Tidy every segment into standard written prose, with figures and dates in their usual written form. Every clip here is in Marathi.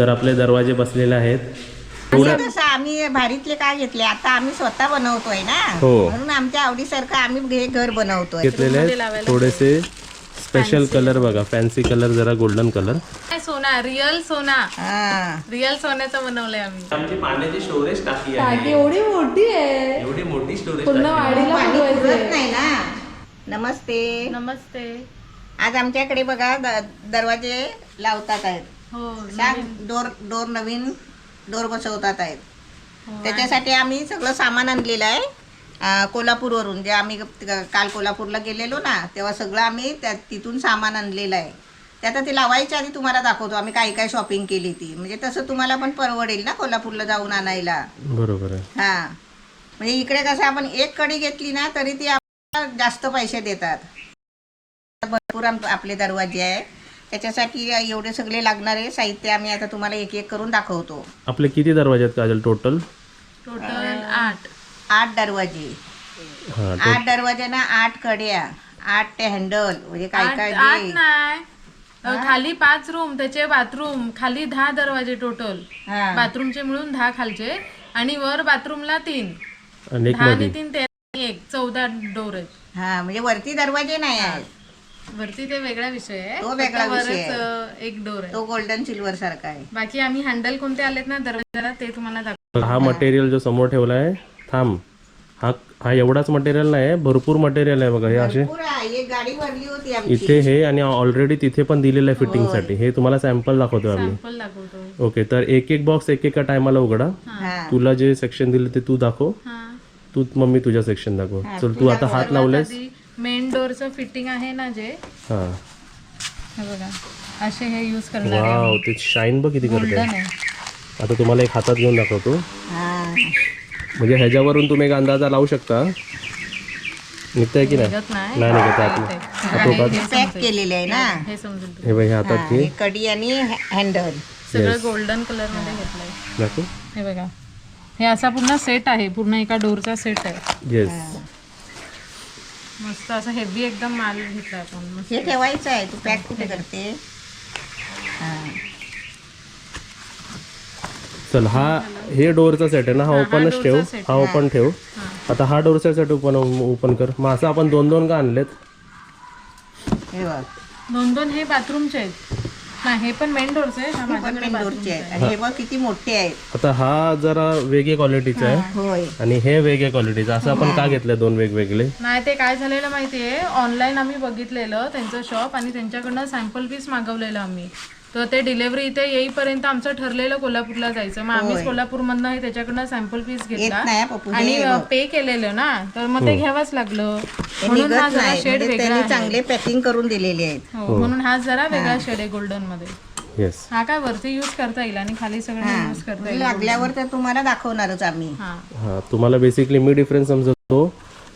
तर आपले दरवाजे बसलेले आहेत. कसं आम्ही भारीतले काय घेतले, आता आम्ही स्वतः बनवतोय ना, म्हणून आमच्या आवडीसारखं आम्ही हे घर बनवतोय. घेतलेले आहेत थोडेसे स्पेशल कलर बघा, फॅन्सी कलर, जरा गोल्डन कलर. सोना, रिअल सोना, रिअल सोन्याचं बनवलंय आम्ही. आमची पाण्याची स्टोरेज टाकी आहे, एवढी मोठी आहे, एवढी मोठी स्टोरेज पूर्ण वाडीला पुरत नाही ना. नमस्ते. नमस्ते. आज आमच्याकडे बघा दरवाजे लावतात आहेत. हो, डोर नवीन डोर बसवतात आहेत. त्याच्यासाठी आम्ही सगळं सामान आणलेलं आहे कोल्हापूरवरून. जे आम्ही काल कोल्हापूरला गेलेलो ना, तेव्हा सगळं आम्ही तिथून सामान आणलेलं आहे. ते आता ते लावायच्या आधी तुम्हाला दाखवतो आम्ही काय काय शॉपिंग केली ती. म्हणजे तसं तुम्हाला पण परवडेल ना कोल्हापूरला जाऊन आणायला. बरोबर आहे. हां, म्हणजे इकडे कसं आपण एक कडी घेतली ना तरी ती आपल्याला जास्त पैसे देतात. भरपूर आपले दरवाजे आहे, त्याच्यासाठी एवढे सगळे लागणारे साहित्य आम्ही आता तुम्हाला एक एक करून दाखवतो. आपले किती दरवाजे आहेत काजल टोटल? 8 दरवाजे. 8 दरवाज्यांना 8 कड्या, 8 ते हँडल, म्हणजे काय काय आठ नाही, खाली 5 रूम, त्याचे बाथरूम, खाली 10 दरवाजे टोटल. बाथरूमचे मिळून 10 खालचे, आणि वर बाथरूमला 3. आणि 10 आणि 3 13 14 डोर आहेत. हा, म्हणजे वरती दरवाजे नाही आहेत. वरती ते वेगळा विषय आहे, तो वेगळा विषय वरच एक डोर आहे. तो गोल्डन सिल्वर सारखा आहे. बाकी आम्ही हँडल कोणते आलेत ना दरवाजाला ते तुम्हाला दाखवतो. हा मटेरियल जो समोर ठेवला आहे, थांब, हा एवढाच मटेरियल नाही, भरपूर मटेरियल आहे बघा. हे असे एक गाडी भरली होती आमची इथे हे, आणि ऑलरेडी तिथे पण दिलेलं आहे फिटिंग साठी. हे तुम्हाला सॅम्पल दाखवतो आम्ही. सॅम्पल दाखवतो. ओके, तर एक एक बॉक्स एका टायमाला उघडा. तुला जे सेक्शन दिले ते तू दाखव, तू मम्मी तुझ्या सेक्शन दाखव. चल, तू आता हात लावलेस. मेन डोरचं फिटिंग आहे ना, जे हा, हे बघा असे हे यूज करणार आहे. वाव, ते शाईन बघ किती करते. गोल्डन आहे. आता तुम्हाला एक हातात घेऊन दाखवतो. म्हणजे ह्याच्यावरून तुम्ही एक अंदाजा लावू शकता. निघतंय की नाही? निघत नाही. नाही निघत आहे. पॅक केलेले आहे ना. हे समजेल. हे बघ, हे हातात घे. कडी आणि हँडल सगळं गोल्डन कलर मध्ये घेतलंय. दाखव. हे बघा, हे असा पूर्ण सेट आहे, पूर्ण एका डोरचा सेट आहे. येस, मस्त असं हेवी एकदम माल घेतला आपण. मस्त. हे ठेवायचं आहे. तू पॅक कुठे करते? चल, हे डोरचा सेट आहे ना, हा ओपनच ठेव. हा ओपन ठेव. आता हा डोरचा सेट ओपन कर. मग असं आपण 2-2 का आणलेत? हे बघ, 2-2 हे बाथरूमचे आहेत. नाही, हे पण मेन डोरचे आहे. हा माझ्याकडे इंडोरचे आहेत. आणि हे बघ किती मोठे आहेत. आता हा जरा वेगळ्या क्वालिटीचा आहे, होय. आणि हे वेगळ्या क्वालिटीचं. असं आपण का घेतलं 2 वेगवेगळे? नाही, ते काय झालेलं माहितीये, ऑनलाईन आम्ही बघितलेलं त्यांचं शॉप, आणि त्यांच्याकडनं सॅम्पल पीस मागवलेलं आम्ही. तर ते डिलेव्हरी इथे येईपर्यंत आमचं ठरलेलं कोल्हापूरला जायचं. मग आम्हीच कोल्हापूरमधनं हे त्याच्याकडनं सॅम्पल पीस घेतला नाही पप्पू, आणि पे केलेलं ना, तर मग ते घ्यावंच लागलं. म्हणून हा जरा शेड वेगळा त्यांनी आहे. चांगले पॅकिंग करून दिलेले आहेत. हो, म्हणून हा जरा वेगळा शेड आहे गोल्डन मध्ये. येस, हा काय वरती यूज करता येईल आणि खाली सगळं यूज करता येईल. लागल्यावर तर तुम्हाला दाखवणारच आम्ही. हा, तुम्हाला बेसिकली मी डिफरन्स समजतो.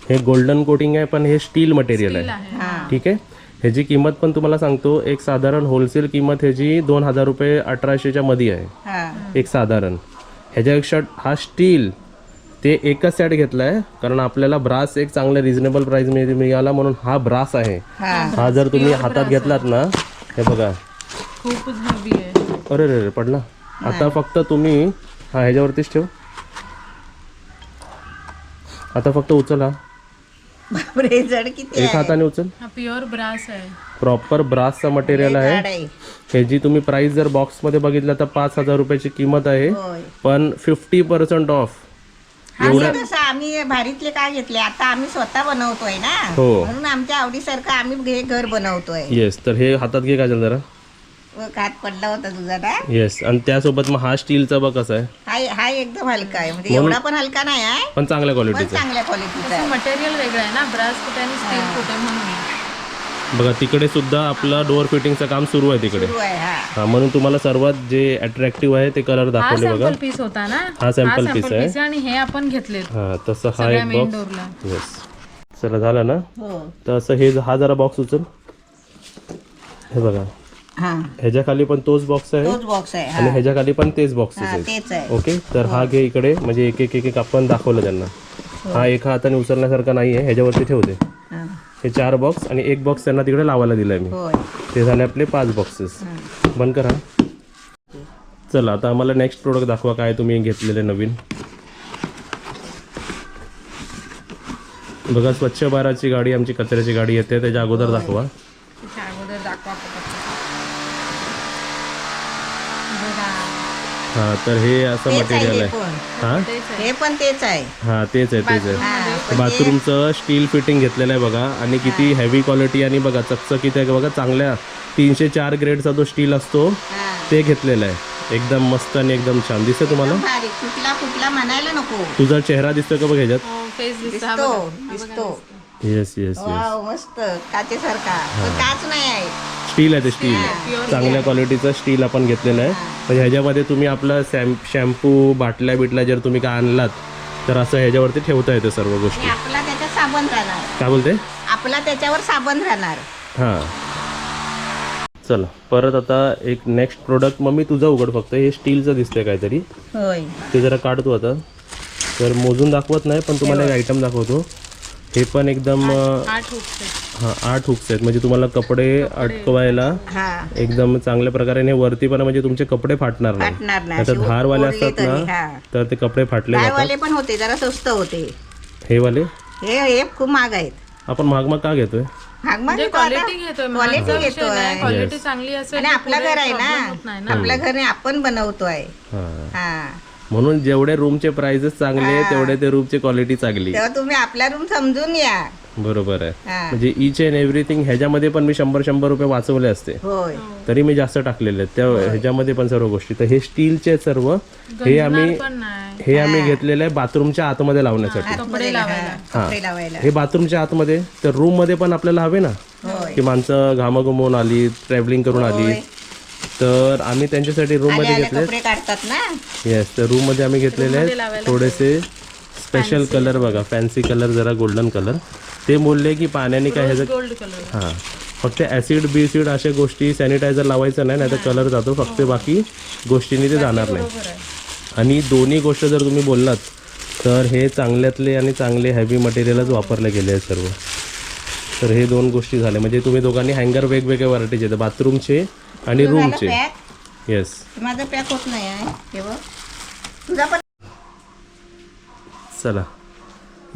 हे गोल्डन कोटिंग आहे, पण हे स्टील मटेरियल आहे. ठीक आहे. ह्याची किंमत पण तुम्हाला सांगतो. एक साधारण होलसेल किंमत ह्याची 2000 रुपये, 1800च्या मध्ये आहे एक साधारण. ह्याच्यापेक्षा हा स्टील ते एकच सेट घेतला आहे, कारण आपल्याला ब्रास एक चांगल्या रिझनेबल प्राइस मिळाला, म्हणून हा ब्रास आहे. हा जर तुम्ही हातात घेतलात ना, हे बघा, खूप हेवी आहे. अरे रे पडला. आता फक्त तुम्ही हा ह्याच्यावरतीच ठेव. आता फक्त उचला, बापरे, जड किती एक हाताने उचल. हा प्युअर ब्रास आहे. प्रॉपर ब्रासचा मटेरियल आहे. ह्याची तुम्ही प्राइस जर बॉक्समध्ये बघितलं तर 5000 रुपयाची किंमत आहे, पण 50% ऑफ. कसं आम्ही भारीतले काय घेतले, आता आम्ही स्वतः बनवतोय ना, म्हणून आमच्या आवडीसारखं आम्ही हे घर बनवतोय. येस, तर हे हातात घे काजल जरा. हात पडला होता तुझा ना. येस, आणि त्यासोबत मग हा स्टीलचा बघ कसा आहे. हा एकदम हलका आहे, म्हणजे एवढा पण हलका नाही आहे, पण चांगल्या पण क्वालिटीचा. चांगल्या क्वालिटीचा आहे. मटेरियल वेगळं आहे ना, ब्रास कुठे आणि स्टील कुठे, म्हणून. बघा, तिकडे सुद्धा आपलं डोअर फिटिंगचं काम सुरू आहे तिकडे. हा, म्हणून तुम्हाला सर्वात जे अट्रॅक्टिव्ह आहे ते कलर दाखवले बघा. सॅम्पल पीस होता ना, हा सॅम्पल पीस आहे, आणि हे आपण घेतले. हा, तसं हा एक मेन बॉक्स. डोरला. येस, चला झालं ना. तर असं हे हा जरा बॉक्स उचल. हे बघा, ह्याच्या खाली पण तोच बॉक्स आहे, आणि ह्याच्या खाली पण तेच बॉक्सेस आहेत. ओके, तर हा घे इकडे, म्हणजे एक एक एक आपण दाखवलं त्यांना. हा एका हाताने उचलण्यासारखा नाही आहे, ह्याच्यावरती ठेवते. हे 4 बॉक्स आणि 1 बॉक्स त्यांना तिकडे लावायला दिलाय मी. ते झाले आपले 5 बॉक्सेस. बंद करा. चला आता आम्हाला नेक्स्ट प्रोडक्ट दाखवा काय तुम्ही घेतलेले नवीन. बघा स्वच्छ भारतची गाडी, आमची कचऱ्याची गाडी येते, त्याच्या अगोदर दाखवा. त्याच्या अगोदर दाखवा पटकन. हा तर हे असं तेच आहे मटेरियल हे आहे. पण. हा तेच आहे. हे पण तेच आहे. हा तेच आहे तेच आहे. हा, पण बाथरूमचं स्टील फिटिंग घेतलेलं आहे बघा, आणि किती हेवी क्वालिटी आणि बघा चकचकीत आहे बघा, चांगल्या 304 ग्रेडचा जो स्टील असतो हा. ते घेतलेलं आहे. एकदम मस्त आणि एकदम छान दिसतं तुम्हाला. एकदम भारी. कुठला कुठला म्हणायला नको. तुझा चेहरा दिसतोय का बघ ह्याच्यात? हो, फेस दिसतो हा दिसतो बघा. हा बघा, दिसतो. Yes yes yes. वाव मस्त काचेसारखा. पण काच नाही आहे. स्टील आहे ते स्टील, pure चांगल्या क्वालिटीचं स्टील आपण घेतलेलं आहे. म्हणजे ह्याच्यामध्ये तुम्ही आपलं शॅम्पू बाटल्या बिटल्या जर तुम्ही काय आणलात तर असं ह्याच्यावरती ठेवता येतं सर्व गोष्टी. आणि आपला त्याच्यात साबण राहणार. काय बोलते? आपला त्याच्यावर साबण राहणार. हां चला परत आता एक नेक्स्ट प्रोडक्ट. मम्मी तुझं उघड फक्त. हे स्टीलचं दिसतंय काहीतरी, होय. ते जरा काढतो आता. तर मोजून दाखवत नाही पण तुम्हाला एक आयटम दाखवतो. हे पण एकदम 8 हुक्स आहेत. हां 8 हुक्स आहेत, म्हणजे तुम्हाला कपडे अटकवायला हा एकदम चांगल्या प्रकारे. आणि वरती पण म्हणजे तुमचे कपडे फाटणार नाही. फाटणार नाही. आता अशी धारवाले ओढली असतात तरी, ना हा. तर ते कपडे फाटले जातात. वाले पण होते जरा स्वस्त होते. हे वाले हे खूप महाग आहेत. आपण महाग का घेतोय? महाग म्हणजे क्वालिटी घेतोय, क्वालिटी महागचा विषय घेतोय. नाही. क्वालिटी चांगली असेल आणि तर आपलं पुढे घर आहे problem होत नाही ना. आपल्या घरी आपण बनवतोय. हां हा म्हणून जेवढे रूमचे प्राइसेस चांगले तेवढे ते रूमची क्वालिटी चांगली. तेव्हा तुम्ही आपला रूम समजून या. बरोबर आहे. हा. म्हणजे इच अँड एव्हरीथिंग ह्याच्यामध्ये पण मी 100 रुपये वाचवले असते, होय. तरी मी जास्त टाकलेले आहेत त्या ह्याच्यामध्ये पण सर्व गोष्टी. तर हे स्टीलचे सर्व हे आम्ही पण नाही. हे आम्ही घेतलेले आहे बाथरूमच्या आतमध्ये लावण्यासाठी. कपडे लावायला. कपडे लावायला. हे बाथरूमच्या आतमध्ये, तर रूम मध्ये पण आपल्याला हवे ना, होय. की माणसं घामाघुमवून आली, ट्रॅव्हलिंग करून आली, होय. तर आम्ही त्यांच्यासाठी रूम मध्ये आले घेतले. कपडे काढतात ना. येस तर रूम मध्ये आम्ही घेतलेले मध्ये आहेत लावायला थोडेसे स्पेशल कलर बघा, फॅन्सी कलर, जरा गोल्डन कलर. ते बोलले की पाण्याने काय ह्याचं गोल्ड कलर. हां फक्त ॲसिड बिसिड अशा गोष्टी, सॅनिटायझर लावायचं नाही, नाहीतर कलर जातो. फक्त बाकी गोष्टींनी ते जाणार नाही. बरोबर आहे. आणि दोन्ही गोष्ट जर तुम्ही बोललात तर हे चांगल्यातले आणि चांगले हेवी मटेरियलच वापरले गेले आहेत सर्व. तर हे दोन गोष्टी झाल्या. म्हणजे तुम्ही दोघांनी हँगर वेगवेगळ्या व्हरायटीचे आहेत, बाथरूमचे आणि रूमचे. पॅक येस माझं पॅक होत नाही आहे. हे बघ तुझा पण. चला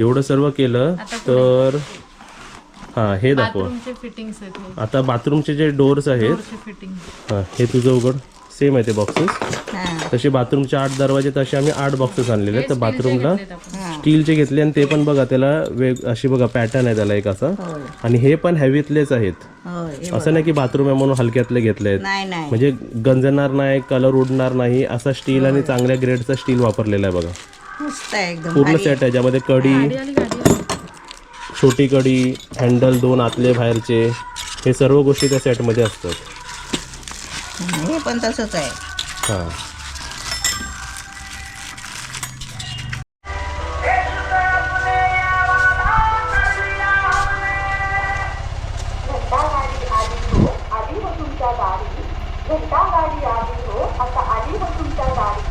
एवढं सर्व केलं तर हां हे दाखवा. बाथरूमचे फिटिंग्स आहेत हे. आता बाथरूमचे जे डोअर्स आहेत, डोरचे फिटिंग. हां हे तुझं उघड. सेम आहे ते बॉक्सेस. हा. तसे बाथरूमचे 8 दरवाजे, तसे आम्ही 8 बॉक्सेस आणलेले आहेत. तर बाथरूमला घेतलेत आपण. स्टीलचे घेतले, आणि ते पण बघा त्याला अशी बघा पॅटर्न आहे त्याला एक असा. होय. आणि हे पण हेवीतलेच आहेत. होय. हे असं नाही की बाथरूम आहे म्हणून हलक्यातले घेतले आहेत. नाही नाही म्हणजे गंजणार नाही, कलर उडणार नाही असा स्टील आणि चांगल्या ग्रेडचा स्टील वापरलेला आहे बघा. मस्त आहे एकदम. पूर्ण भारी. सेट आहे, ज्यामध्ये कडी, गाडी आली, गाडी आली. छोटी कडी, हँडल 2 आतले बाहेरचे, हे सर्व गोष्टी त्या सेटमध्ये असतात. हे पण तसंच आहे. हां घंटागाडी आली हो आता आली हो तुमच्या दारी.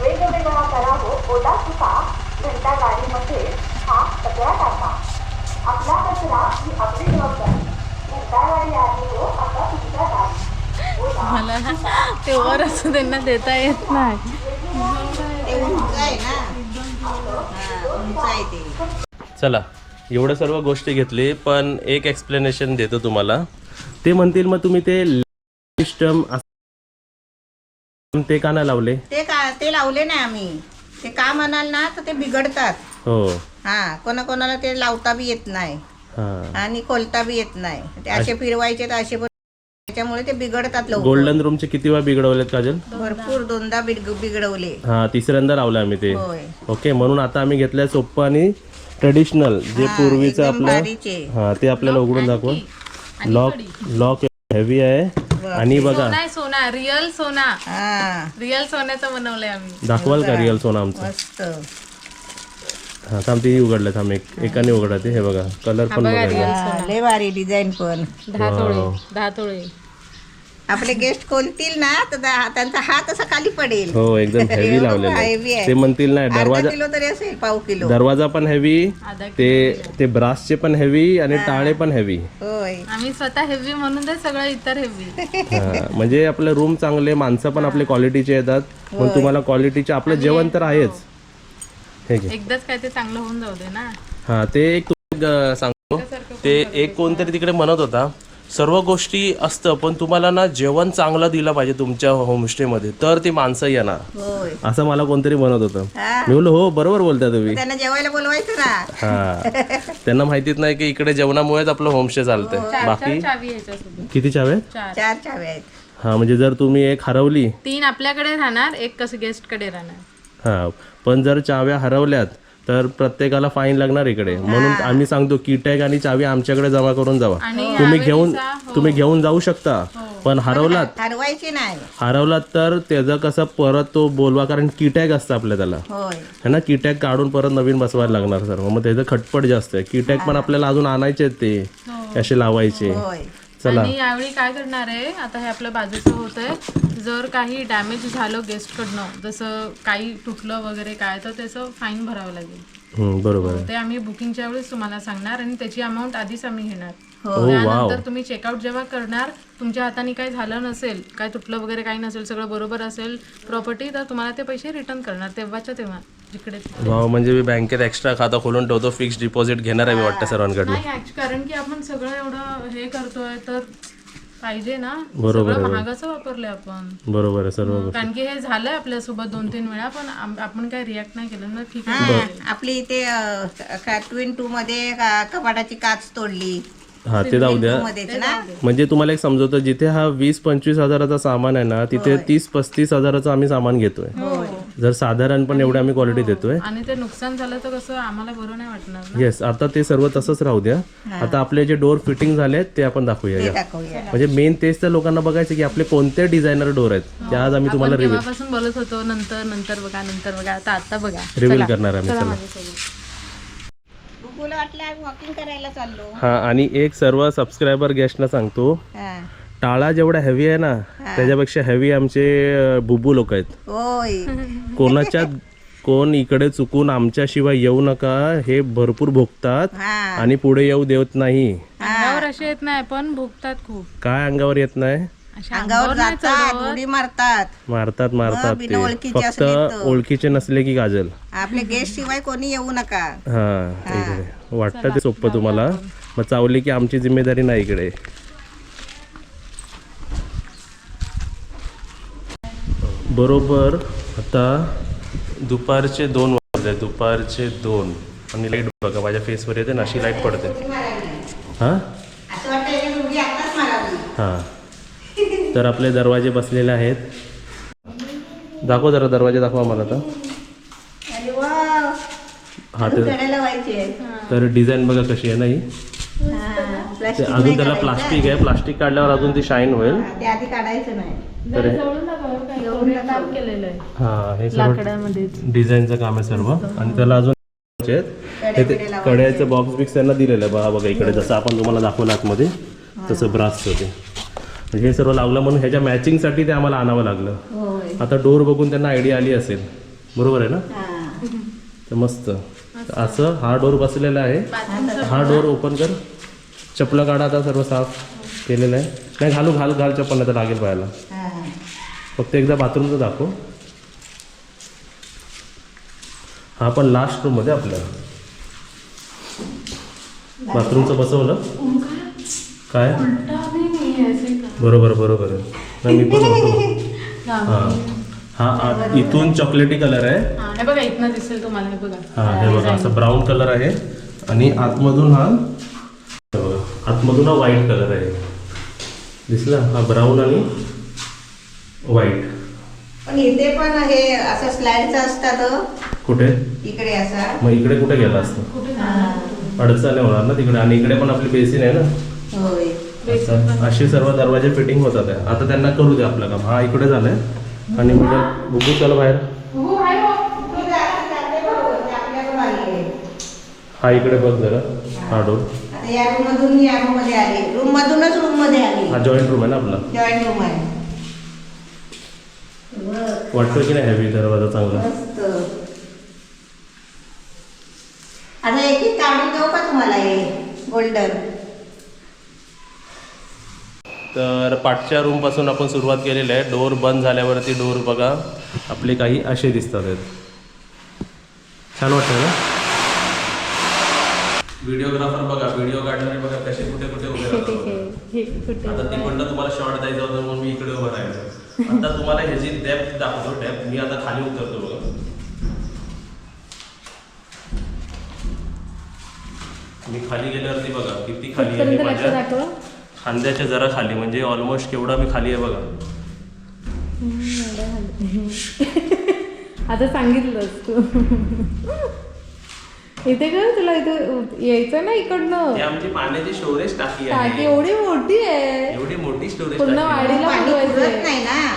वेगवेगळा करा हो ओला सुका. घंटागाडीमध्ये हा कचरा टाका. आपला कचरा ही आपली जबाबदारी. घंटागाडी आली हो आता तुमच्या दारी. मला ना ते वर असं त्यांना देता येत नाही. ते उंच आहे ना. हा, उंच आहे ते. चला एवढं सर्व गोष्टी घेतली, पण एक एक्सप्लेनेशन देतो तुम्हाला. ते म्हणतील मग तुम्ही ते सिस्टम ते का नाही लावले? ते लावले नाही आम्ही. ते का म्हणाल ना तर ते बिघडतात. हो हा कोणाकोणाला ते लावता बी येत नाही हां. आणि खोलता बी येत नाही. ते असे फिरवायचे तर असे त्याच्यामुळे ते बिघडतात लवकर. गोल्डन रूमचे किती वेळा बिघडवलेत काजल? भरपूर 2दा बिघडवले. हां तिसऱ्यांदा लावलं आम्ही ते. होय. ओके म्हणून आता आम्ही घेतलंय सोप्पं आणि ट्रेडिशनल जे पूर्वीचं एकदम आपलं. भारीचे. हां ते आपल्याला उघडून दाखवा. लॉक हेवी आहे. आणि बघा नाही सोना, रिअल सोना, हा रिअल सोन्याचं बनवलंय आम्ही. दाखवाल का रिअल सोना आमचं? मस्त. हां थांब ते उघडलं, थांब एकाने उघडा ते. हे बघा, कलर पण बघा. हा, लय भारी डिझाईन पण. 10 तोळे, 10 तोळे. आपले गेस्ट खोलतील ना तर त्यांचा हात असा खाली पडेल. हो एकदम हेवी लावलेलं heavy आहे. आहे. ते म्हणतील नाही अर्धा दरवाजा किलो तरी असेल, पाव किलो. दरवाजा पण हेवी, ते ब्रासचे पण हेवी आणि टाळे पण हेवी. होय. आम्ही स्वतः हेवी म्हणून ते सगळं इतर हेवी. म्हणजे आपले रूम चांगले, माणसं पण आपले क्वालिटीचे येतात. पण तुम्हाला क्वालिटीचे आपलं जेवण तर आहेच. हे घे. एकदाच काय ते चांगलं होऊन जाऊ दे ना. हा ते एक सांगतो, ते एक कोणतरी तिकडे म्हणत होता सर्व गोष्टी असतं पण तुम्हाला ना जेवण चांगलं दिलं पाहिजे तुमच्या होमस्टेमध्ये तर ती माणसं येणार, होय. असं मला कोणतरी म्हणत होतं. हा. मी बोललो हो बरोबर बोलता तुम्ही. त्यांना जेवायला बोलवायचं ना. हा त्यांना माहितीच नाही की इकडे जेवणामुळेच आपलं होमस्टे चालतंय. बाकी चावी याच्यासोबत किती चावे आहेत? 4 चावे आहेत. हा म्हणजे जर तुम्ही एक हरवली 3 आपल्याकडे राहणार, एक कसं गेस्ट कडे राहणार. हा पण जर चाव्या हरवल्यात तर प्रत्येकाला फाईन लागणार इकडे. म्हणून आम्ही सांगतो की टॅग आणि चावी आमच्याकडे जमा करून जावा. तुम्ही घेऊन जाऊ शकता पण हरवलात हरवायची नाही. तर त्याचं कसं परत तो बोलवा, कारण कीटॅग असतं आपल्या त्याला होय. है ना. कीटॅग काढून परत नवीन बसवायला लागणार सर्व. मग त्याचं खटपट जास्त आहे. कीटॅग पण आपल्याला अजून आणायचे आहेत, ते असे लावायचे. होय. चला आणि यावेळी काय करणार आहे, आता हे आपल्या बाजूचं होतंय, जर काही डॅमेज झालं गेस्ट कडनं, जसं काही तुटलं वगैरे काय, तर त्याचं फाईन भरावं लागेल. बरोबर आहे. ते आम्ही बुकिंगच्या वेळेस तुम्हाला सांगणार आणि त्याची अमाऊंट आधीच आम्ही घेणार. वाव. त्यानंतर तुम्ही चेकआउट जेव्हा करणार, तुमच्या हाताने काही झालं नसेल, काय तुटलं वगैरे काही नसेल, सगळं बरोबर असेल प्रॉपर्टी, तर तुम्हाला ते पैसे रिटर्न करणार तेव्हाच्या तेव्हा जिकडे. वाव, म्हणजे मी बँकेत एक्स्ट्रा खाता खोलून ठेवतो, फिक्स डिपॉझिट घेणार आहे मी वाटतं सर्वांकडनं. नाही, कारण की आपण सगळं एवढं हे करतोय तर पाहिजे ना. बरोबर सगळं महागाचं वापरलंय आपण. बरोबर आहे सर्व. कारण की हे झालंय आपल्यासोबत 2-3 वेळा, पण आपण काही रिॲक्ट नाही केलं ना. ठीक आहे. हा, आपली इथे ट्विन 2 मध्ये कपाटाची काच तोडली. हा ते जाऊ द्या. मध्येच ना. म्हणजे तुम्हाला एक समजवतो, जिथे हा 20-25 हजाराचा सामान आहे ना, तिथे 30-35 हजाराचं आम्ही सामान घेतोय. जर साधारण पण एवढे आम्ही क्वालिटी देतोय. आणि ते नुकसान झालं तर कसं आम्हाला बरं नाही वाटणार ना. येस, आता ते सर्व तसंच राहू द्या. आता आपले जे डोर फिटिंग झाले आहेत ते आपण दाखवूया. दाखवूया. म्हणजे मेन तेच तर लोकांना बघायचं की आपले कोणते डिझायनर डोर आहेत ते आज आम्ही तुम्हाला रिव्हील तेव्हापासून बोलत होतो नंतर बघा, आता बघा रिव्हील करणार आम्ही. चला. बुबूला वाटलं आम्ही वॉकिंग करायला चाललो. हा, आणि एक सर्व सबस्क्रायबर गेस्टला सांगतो, हा. टाळा जेवढा हेवी आहे ना त्याच्यापेक्षा हेवी आमचे बुबू लोक आहेत. होय. कोण इकडे चुकून आमच्याशिवाय येऊ नका, हे भरपूर भोगतात हा. आणि पुढे येऊ देत नाही. अंगावर असे येत नाही पण भुगतात खूप. काय अंगावर येत नाही? अशा अंगावर जातात, उडी मारतात. मारतात बिना ते ओळखीचे फक्त असले तर. ओळखीचे नसले की गाजल. आपले गेस्ट शिवाय कोणी येऊ नका. हा इकडे वाटतं ते सोपं तुम्हाला, मग चावली की आमची जिम्मेदारी नाही इकडे. बरोबर आता दुपारचे 2 वाजले, दुपारचे 2 आणि लाईट बघा माझ्या फेसवर येते ना, अशी लाईट पडते. हां असं वाटतं याच्यात उडी आताच मारावी. हां, तर आपले दरवाजे बसलेले आहेत. दाखव जरा दरवाजे, दाखवा मला आता. अरे वा. हा ते कडेला व्हायचे. तर डिझाईन बघा कशी आहे ना ही. हा, ते प्लास्टिक अजून नाही त्याला करायचं. प्लास्टिक आहे, प्लास्टिक काढल्यावर अजून ती शाईन होईल. ते आधी काढायचं नाही. तर काम केलेलं आहे हा, हे सर्व लाकडामध्ये. डिझाईनचं काम आहे सर्व. आणि त्याला अजून हे ते कड्याचं बॉक्स बिक्स त्यांना दिलेलं आहे. बघा इकडे जसं आपण तुम्हाला दाखवलं आतमध्ये तसं ब्रासचं ते. म्हणजे हे सर्व लावलं म्हणून ह्याच्या मॅचिंगसाठी ते आम्हाला आणावं लागलं. होय. आता डोर बघून त्यांना आयडिया आली असेल, बरोबर आहे ना. हा. तर मस्त असं हा डोर बसलेला आहे. हा डोर ओपन कर, चपला काढा. आता सर्व साफ केलेलं आहे. नाही घाल चप्पल, नाही तर लागेल पाहायला. हा. फक्त एकदा बाथरूमचं दाखव. हा पण लास्ट रूममध्ये आपल्या बाथरूमचं बसवलं काय. बरोबर आहे. नाही मी पण होतो. हा इथून चॉकलेटी कलर आहे. हे बघा, इथनं दिसेल तुम्हाला. हे बघा, हा हे बघा असं ब्राऊन कलर आहे आणि आतमधून हा व्हाईट कलर आहे. दिसला हा ब्राऊन आणि व्हाईट. पण इथे पण हे असं स्लाइडचं असतात. कुठे इकडे असा. मग इकडे कुठे गेला असतं, अडचण नाही होणार ना तिकडे. आणि इकडे पण आपली बेसिन आहे ना. होय. असे सर्व दरवाजे फिटिंग होतात आहे. आता त्यांना करू दे आपलं काम. हा इकडे झालंय आणि म्हणजे बुबू चला बाहेर. हा इकडे बघ जरा, हा डोर आता या रूम मधून या रूम मध्ये आले, रूम मधूनच रूम मध्ये आले. हा जॉईंट रूम आहे ना आपला. जॉईंट रूम आहे. वाटतो की नाही हेवी दरवाजा चांगला. मस्त. आता एक एक काढून देऊ का तुम्हाला हे गोल्डन. तर पाठच्या रूमपासून आपण सुरुवात केलेली आहे. डोर बंद झाल्यावरती डोर बघा आपले काही असे दिसतात आहेत. छान वाटतं ना. व्हिडिओग्राफर बघा, व्हिडिओ काढणारे बघा कसे कुठे कुठे उभे राहतात. आता तिकडनं तुम्हाला शॉर्ट द्यायचा होता म्हणून मी इकडे उभं राहायचं. आता तुम्हाला ह्याची डेप्थ दाखवतो. डेप्थ मी आता खाली उतरतो बघा. मी खाली गेल्यावरती बघा किती खाली आहे माझ्या खांद्याच्या जरा खाली, म्हणजे ऑलमोस्ट केवढा मी खाली आहे बघा. आता सांगितलंस तू. इथे का तुला इथे यायचं ना इकडनं. ही आमची पाण्याची स्टोरेज टाकी टाकी आहे. एवढी मोठी आहे, एवढी मोठी स्टोरेज पूर्ण टाकी आहे. वाडीला पाणी पुरवायचंय. पुरत नाही ना,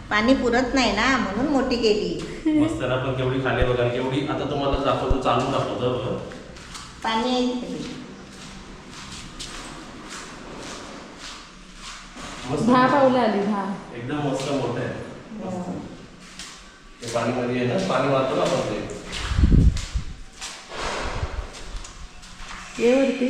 पाणी पुरत नाही ना, म्हणून मोठी केली. मस्त ना. पण केवढी खाली आहे बघा, केवढी. आता तुम्हाला दाखवतो, चालून दाखवतो बघा. पाणी आहे इथे. मस्त 10 पावलं आली 10. एकदम मस्त मोठं आहे. ते पाणी मध्ये आहे ना, पाणी वाहतो ना आपण ते. ये वरती.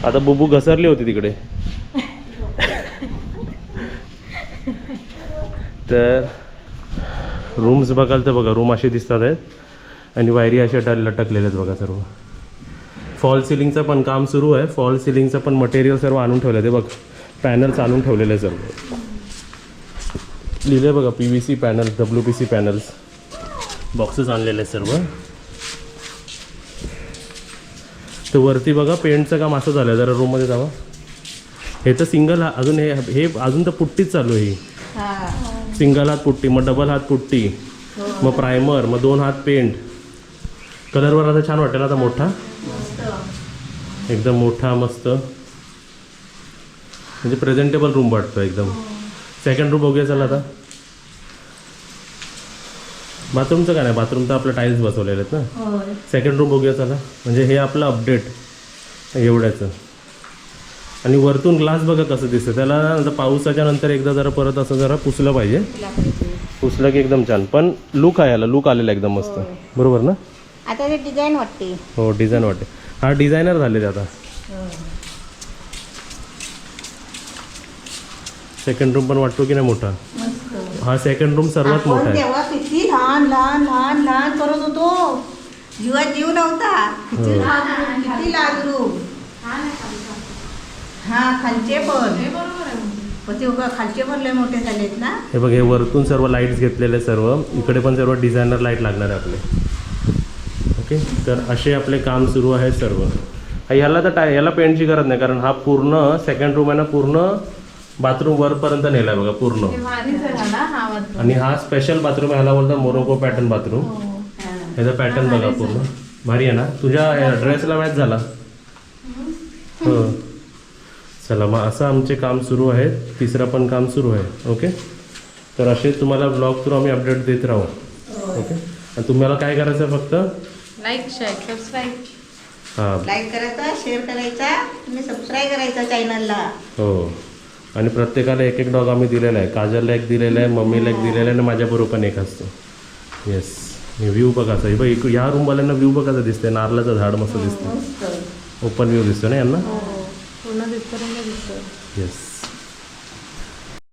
आता बुबू घसरली होती तिकडे. तर रूम्स बघाल तर बघा रूम असे दिसतात आहेत आणि वायरी अशा लटकलेल्या आहेत बघा सर्व. फॉल सिलिंगचं पण काम सुरू आहे. फॉल सिलिंगचं पण मटेरियल सर्व आणून ठेवलं आहे. ते बघ पॅनल्स आणून ठेवलेले आहे सर्व. लिहिले बघा PVC panel, WPC panels, boxes आणलेले आहेत सर्व. तर वरती बघा पेंटचं काम असं झालं आहे. जरा रूममध्ये जावा. हे तर सिंगल अजून हे अजून तर पुट्टीच चालू आहे. ही सिंगल हात पुट्टी, मग डबल हात पुट्टी, मग प्रायमर, मग 2 हात पेंट. कलरवर आता छान वाटेल. आता मोठा एकदम मोठा मस्त, म्हणजे प्रेझेंटेबल रूम वाटतो एकदम. सेकंड रूम बघूया चला आता. बाथरूमचं काय नाही, बाथरूम तर आपलं टाईल्स बसवलेले आहेत ना. सेकंड रूम बघूया चला. म्हणजे हे आपलं अपडेट एवढ्याचं. आणि वरतून ग्लास बघा कसं दिसतं. त्याला आता पावसाच्या नंतर एकदा जरा परत असं जरा पुसलं पाहिजे. पुसलं की एकदम छान. पण लुक आहे याला, लुक आलेला एकदम मस्त. बरोबर ना. आता ते डिझाईन वाटते. हो डिझाईन वाटते. हा डिझायनर झाले आता. सेकंड रूम पण वाटतो की नाही मोठा. हा सेकंड रूम सर्वात मोठा आहे. तेव्हा किती लहान लहान लहान लहान करत होतो. जीवात जीव नव्हता. किती लहान रूम. हा खालचे पण ते खालचे पण लय मोठे झालेत ना. हे बघ हे वरतून सर्व लाईट्स घेतलेले सर्व. इकडे पण सर्व डिझायनर लाईट लागणार आहे आपले. ओके. तर असे आपले काम सुरू आहे सर्व. ह्याला तर ह्याला पेंटची गरज नाही, कारण हा पूर्ण सेकंड रूम आहे ना, पूर्ण बाथरूम वरपर्यंत नेला आहे बघा पूर्ण. आणि हा स्पेशल बाथरूम आहे. ह्याला बोलतात मोरोको पॅटर्न बाथरूम. ह्याचा पॅटर्न बघा पूर्ण भारी आहे ना. तुझ्या ड्रेसला मॅच झाला. हो चला मग असं आमचे काम सुरू आहे. तिसरं पण काम सुरू आहे. ओके. तर असे तुम्हाला ब्लॉग थ्रू आम्ही अपडेट देत राहू. ओके. आणि तुम्हाला काय करायचं फक्त लाईक शेअर सबस्क्राईब. हां लाईक करायचा, शेअर करायचा आणि सबस्क्राईब करायचा चॅनलला. हो. आणि प्रत्येकाला एक एक डॉग आम्ही दिलेला आहे. काजलला एक दिलेला आहे, मम्मीला एक दिलेला आहे आणि माझ्याबरोबर पण एक असतो. येस. व्ह्यू बघायचा. हे बघ ह्या रूमवाल्यांना व्ह्यू बघायचा दिसतंय. नारळाचं झाड मस्त दिसतं. ओपन व्ह्यू दिसतो ना यांना. पूर्ण दिसतं. येस.